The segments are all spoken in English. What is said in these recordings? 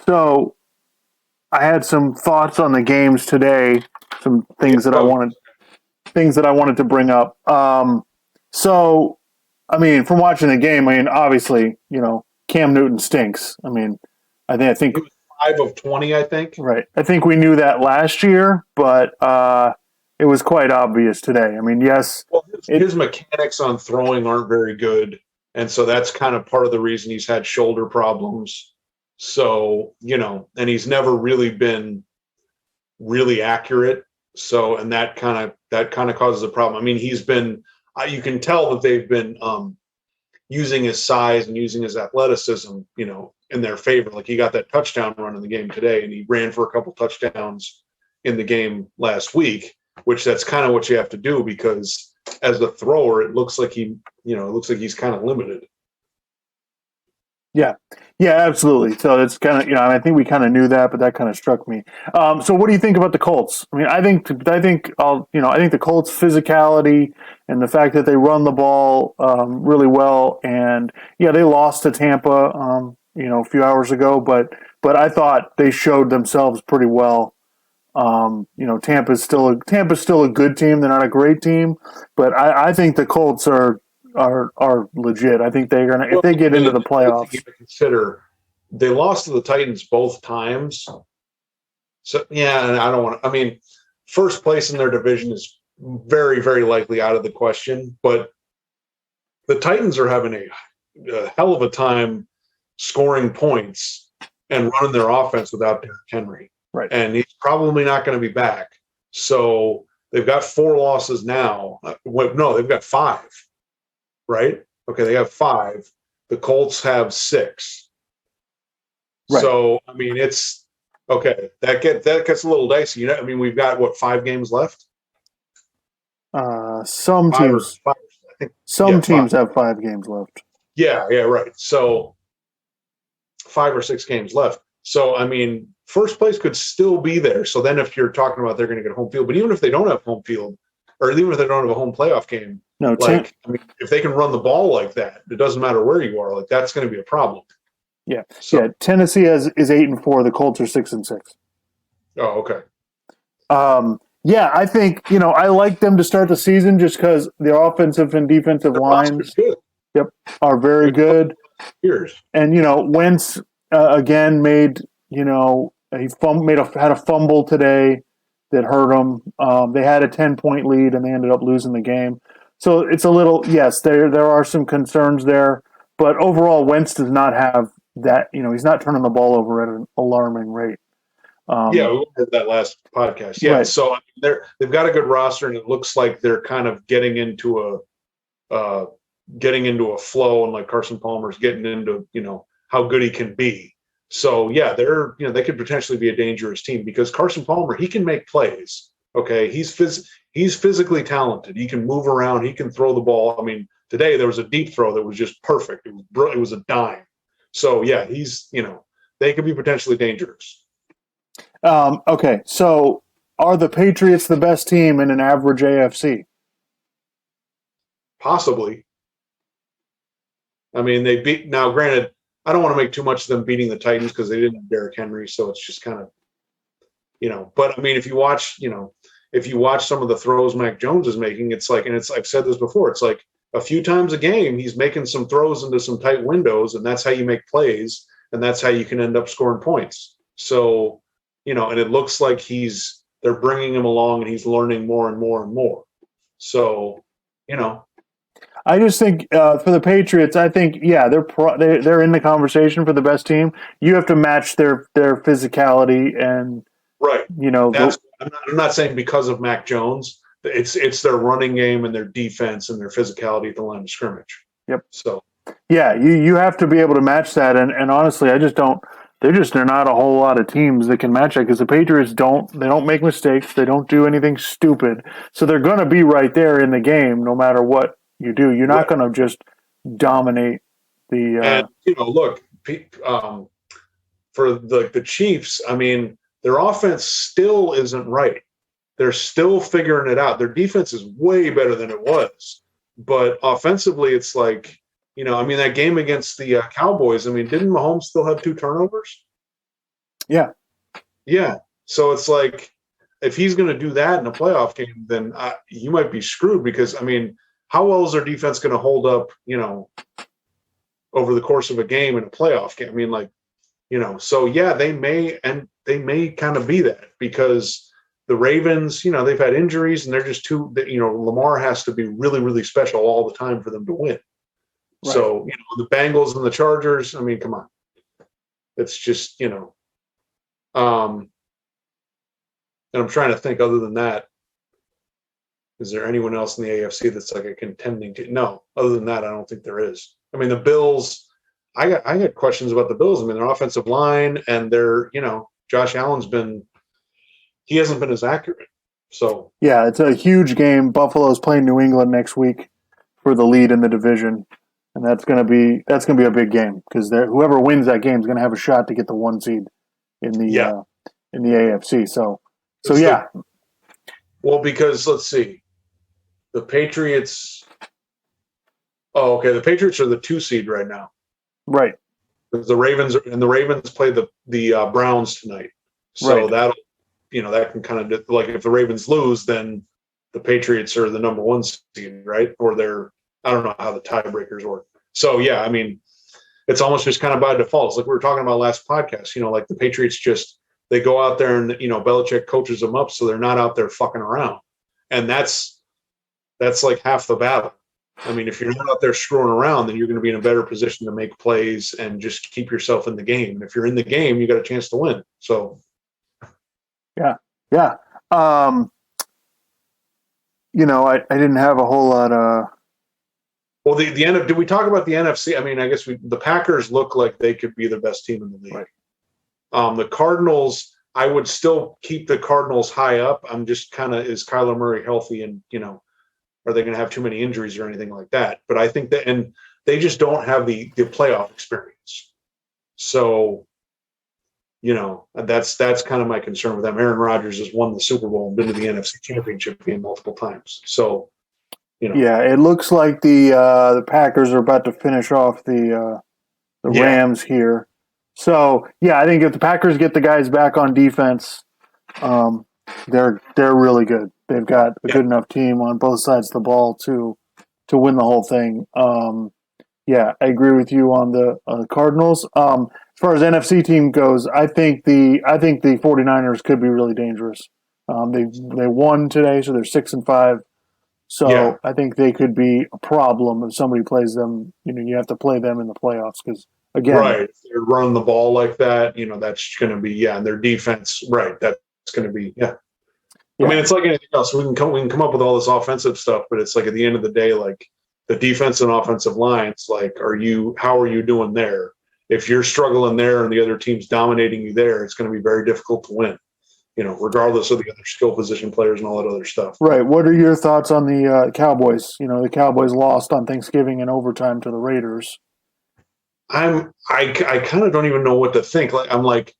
So I had some thoughts on the games today. Some things that I wanted to bring up. So I mean, from watching the game, I mean, obviously, Cam Newton stinks. I mean, I think He was 5 of 20, I think. right. I think we knew that last year, but it was quite obvious today. I mean, yes, Well, his mechanics on throwing aren't very good, and so that's kind of part of the reason he's had shoulder problems. So, and he's never really been really accurate. So, and that kind of causes a problem. I mean, you can tell that they've been using his size and using his athleticism, in their favor. Like he got that touchdown run in the game today, and he ran for a couple touchdowns in the game last week, which that's kind of what you have to do because as a thrower, it looks like he's kind of limited. yeah, yeah, absolutely. So it's kind of I think we kind of knew that, but that kind of struck me. So what do you think about the Colts? I mean, I think the Colts' physicality and the fact that they run the ball really well, and yeah, they lost to Tampa, a few hours ago, but I thought they showed themselves pretty well. Tampa's still a good team. They're not a great team, but I think the Colts are legit. I think they're gonna if they get into the playoffs. Consider they lost to the Titans both times. So yeah, and I don't want to. I mean, first place in their division is very, very likely out of the question. But the Titans are having a hell of a time scoring points and running their offense without Derrick Henry. Right. And he's probably not going to be back. So they've got 4 losses now. No, they've got 5. Right? Okay, they have 5. The Colts have 6. Right. So I mean, it's okay. That gets a little dicey. I mean, we've got 5 games left. Some teams have 5 games left. Yeah, right. So 5 or 6 games left. So I mean, first place could still be there. So then, if you're talking about they're going to get home field, but even if they don't have home field, or even if they don't have a home playoff game. No, if they can run the ball like that, it doesn't matter where you are. Like that's going to be a problem. Yeah, so, Tennessee is 8-4. The Colts are 6-6. Oh, okay. Yeah, I think I like them to start the season just because the offensive and defensive lines, are very good. Years. And Wentz again made had a fumble today that hurt them. They had a 10-point lead and they ended up losing the game. So it's a little, yes, there are some concerns there, but overall Wentz does not have that, he's not turning the ball over at an alarming rate. We had that last podcast. Yeah, right. So they've got a good roster, and it looks like they're kind of getting into a flow, and like Carson Palmer's getting into how good he can be. So yeah, they could potentially be a dangerous team because Carson Palmer, he can make plays. Okay, he's physically talented. He can move around. He can throw the ball. I mean, today there was a deep throw that was just perfect. It was a dime. So yeah, they could be potentially dangerous. Okay, so are the Patriots the best team in an average AFC? Possibly. I mean, now. Granted, I don't want to make too much of them beating the Titans because they didn't have Derrick Henry, so it's just kind of, But I mean, if you watch some of the throws Mac Jones is making, it's like, and I've said this before, it's like a few times a game he's making some throws into some tight windows, and that's how you make plays, and that's how you can end up scoring points. So, and it looks like they're bringing him along, and he's learning more and more and more. So, I just think for the Patriots, I think they're in the conversation for the best team. You have to match their physicality and right. I'm not saying because of Mac Jones. It's their running game and their defense and their physicality at the line of scrimmage. Yep. So yeah, you have to be able to match that. And honestly, I just don't. They're not a whole lot of teams that can match that because the Patriots don't make mistakes. They don't do anything stupid. So they're going to be right there in the game no matter what you do. You're not going to just dominate the. And look, for the Chiefs, I mean, their offense still isn't right. They're still figuring it out. Their defense is way better than it was, but offensively, it's like I mean, that game against the Cowboys, I mean, didn't Mahomes still have 2 turnovers? Yeah. Yeah. So it's like, if he's going to do that in a playoff game, then you might be screwed because, I mean, how well is their defense going to hold up, over the course of a game in a playoff game? I mean, like, so yeah, they may kind of be that because the Ravens, they've had injuries and they're just Lamar has to be really, really special all the time for them to win. Right. So, the Bengals and the Chargers, I mean, come on. It's just, and I'm trying to think other than that, is there anyone else in the AFC that's like a contending team? No, other than that, I don't think there is. I mean, the Bills, I got questions about the Bills. I mean, their offensive line and their, Josh Allen's he hasn't been as accurate. So yeah, it's a huge game. Buffalo's playing New England next week for the lead in the division, and that's gonna be a big game because whoever wins that game is gonna have a shot to get the 1 seed in the AFC. So yeah. Well, because let's see, the Patriots. Oh, okay. The Patriots are the 2 seed right now. Right. Because the Ravens play the Browns tonight. So that'll, that can kind of, like, if the Ravens lose, then the Patriots are the number 1 seed, right? Or I don't know how the tiebreakers work. So yeah, I mean, it's almost just kind of by default. It's like we were talking about last podcast, like the Patriots they go out there and, Belichick coaches them up so they're not out there fucking around. And that's like half the battle. I mean, if you're not out there screwing around, then you're going to be in a better position to make plays and just keep yourself in the game. And if you're in the game, you got a chance to win. So, yeah. I didn't have a whole lot of. Well, the end of, did we talk about the NFC? I mean, I guess the Packers look like they could be the best team in the league. Right. The Cardinals, I would still keep the Cardinals high up. I'm just kind of, is Kyler Murray healthy and, are they going to have too many injuries or anything like that? But I think that, and they just don't have the playoff experience. So, that's kind of my concern with them. Aaron Rodgers has won the Super Bowl and been to the NFC Championship game multiple times. So, Yeah, it looks like the Packers are about to finish off the Rams here. So, yeah, I think if the Packers get the guys back on defense, they're really good. They've got a good enough team on both sides of the ball to win the whole thing. Yeah, I agree with you on the Cardinals. As far as NFC team goes, I think the 49ers could be really dangerous. They won today, so they're 6-5. So I think they could be a problem if somebody plays them. You have to play them in the playoffs because, again, right, if they're running the ball like that, that's going to be and their defense, right? That's going to be I mean, it's like anything else. We can come up with all this offensive stuff, but it's like at the end of the day, like the defense and offensive lines, like, how are you doing there? If you're struggling there and the other team's dominating you there, it's going to be very difficult to win. Regardless of the other skill position players and all that other stuff. Right. What are your thoughts on the Cowboys? The Cowboys lost on Thanksgiving in overtime to the Raiders. I kind of don't even know what to think. Like, I'm like,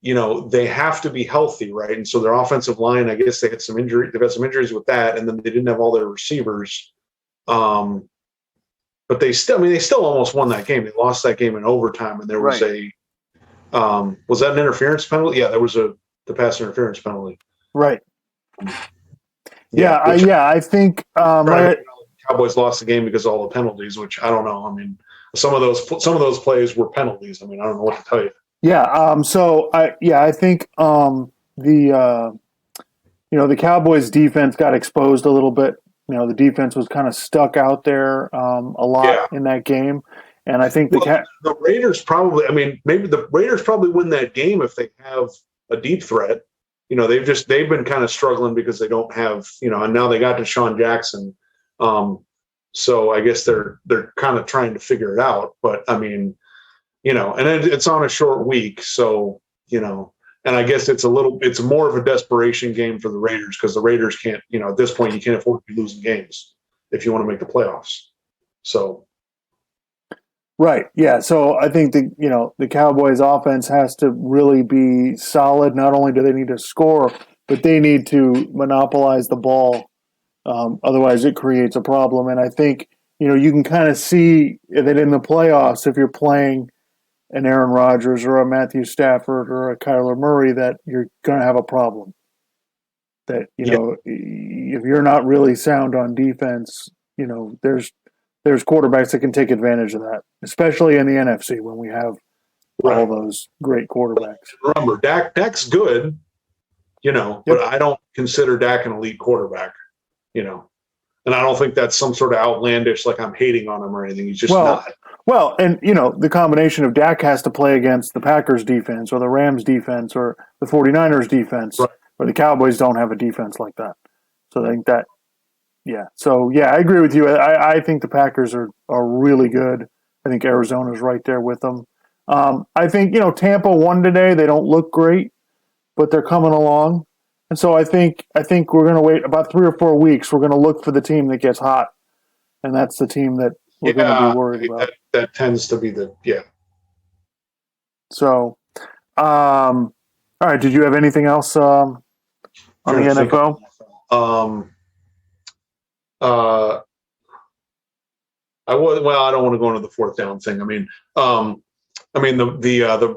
they have to be healthy, right? And so their offensive line, I guess they had some injury. They've had some injuries with that, and then they didn't have all their receivers. But they still almost won that game. They lost that game in overtime, and there was was that an interference penalty? Yeah, there was the pass interference penalty. Right. I think Cowboys lost the game because of all the penalties, which I don't know. I mean, some of those plays were penalties. I mean, I don't know what to tell you. Yeah. So I think the Cowboys defense got exposed a little bit. The defense was kind of stuck out there a lot in that game, and I think the Raiders probably. I mean, maybe the Raiders probably win that game if they have a deep threat. They've been kind of struggling because they don't have and now they got Deshaun Jackson. So I guess they're kind of trying to figure it out. But I mean. And it's on a short week, so and I guess it's more of a desperation game for the Raiders because the Raiders can't, at this point you can't afford to be losing games if you want to make the playoffs. So, right, yeah. So I think the Cowboys' offense has to really be solid. Not only do they need to score, but they need to monopolize the ball. Otherwise, it creates a problem. And I think you can kind of see that in the playoffs, if you're playing an Aaron Rodgers or a Matthew Stafford or a Kyler Murray, that you're going to have a problem. That, if you're not really sound on defense, there's quarterbacks that can take advantage of that, especially in the NFC when we have all those great quarterbacks. Remember, Dak's good, but I don't consider Dak an elite quarterback, and I don't think that's some sort of outlandish, like I'm hating on him or anything. He's just not. Well, and the combination of Dak has to play against the Packers defense or the Rams defense or the 49ers defense, or the Cowboys don't have a defense like that. So I think that, So, I agree with you. I think the Packers are really good. I think Arizona's right there with them. I think, Tampa won today. They don't look great, but they're coming along. And so I think we're going to wait about 3 or 4 weeks. We're going to look for the team that gets hot. And that's the team that we're going to be worried about. That tends to be So, all right. Did you have anything else on the NFL? I don't want to go into the fourth down thing. The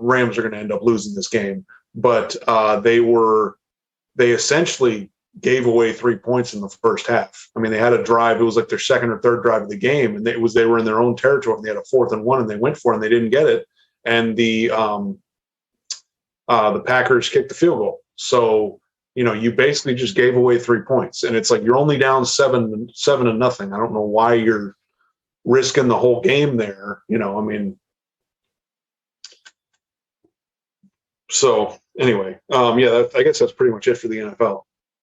Rams are going to end up losing this game, but they essentially gave away 3 points in the first half. They had a drive. It was like their second or third drive of the game, and they were in their own territory. And they had a 4th and 1, and they went for it, and they didn't get it. And the Packers kicked the field goal. So you basically just gave away 3 points, and it's like you're only down 7-0. I don't know why you're risking the whole game there. So anyway, I guess that's pretty much it for the NFL.